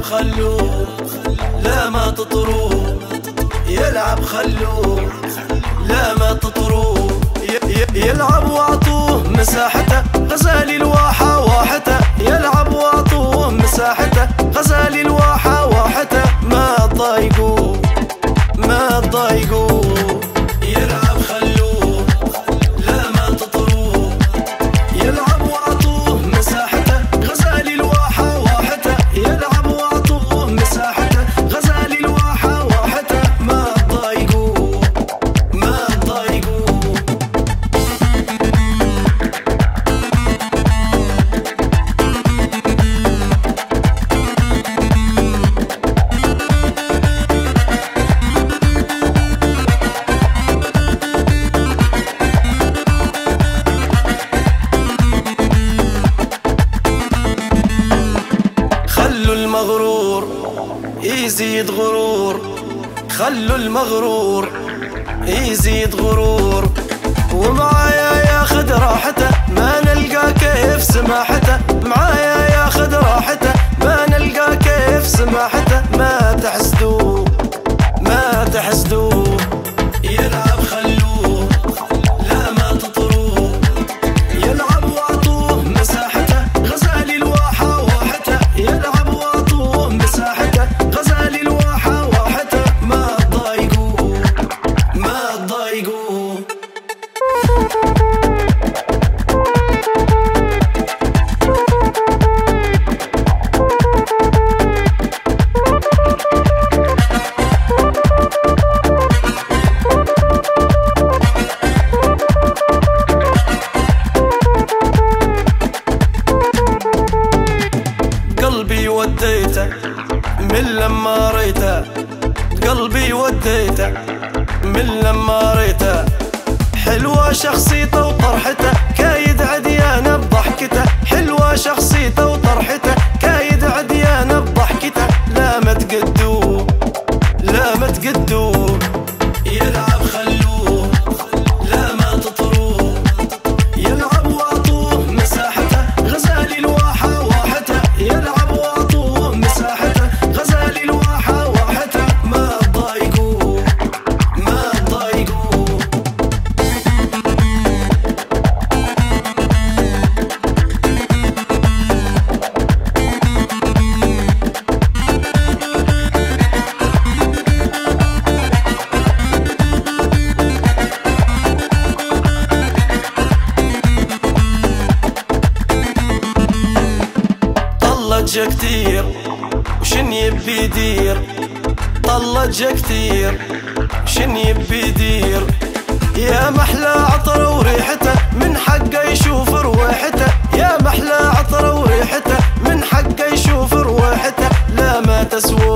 خلوه لا ما تطروه، يلعب خلوه لا ما تطروه، يلعب واعطوه مساحته غزال الواحة واحته، يلعب واعطوه مساحته غزال الواحة واحته، ما تضايقوه ما تضايقوه، يلعب خلوه لا ما تطروه، يلعب واعطوه مساحته غزال الواحة واحته، يلعب واعطوه مساحته غزال الواحة واحته، ما تضايقوه ما تضايقوه. خلوا المغرور يزيد غرور، خلوا المغرور يزيد غرور، ومعايا ياخد راحته ما نلقى كيف سماحته، معايا ياخد راحته ما نلقى كيف سماحته، ما تحسدوه ما تحسدوه، يلعب خلوه لا ما تطروه، يلعب واعطوه مساحته غزال الواحة واحته، يلعب واعطوه مساحته غزال الواحة واحته، ما تضايقوه ما تضايقوه. قلبي وديته من لما ريته، قلبي وديته من لما ريته، حلوة شخصيته وطرحته كايد عديانه بضحكته، حلوة شخصيته وطرحته كايد عديانه بضحكته، لا ما تقدوه لا ما تقدوه، يلعب خلوه لا ما تطروه، يلعب واعطوه مساحته غزال الواحة واحته، يلعب واعطوه مساحته غزال الواحة واحته، ما تضايقوه ما تضايقوه. طلجة كتير وشن يبي يدير، طلجة كتير وشن يبي يدير، يا محلى عطره وريحته من حقه يشوف رويحته، يا محلى عطره وريحته من حقه يشوف رويحته، لا ما تسوى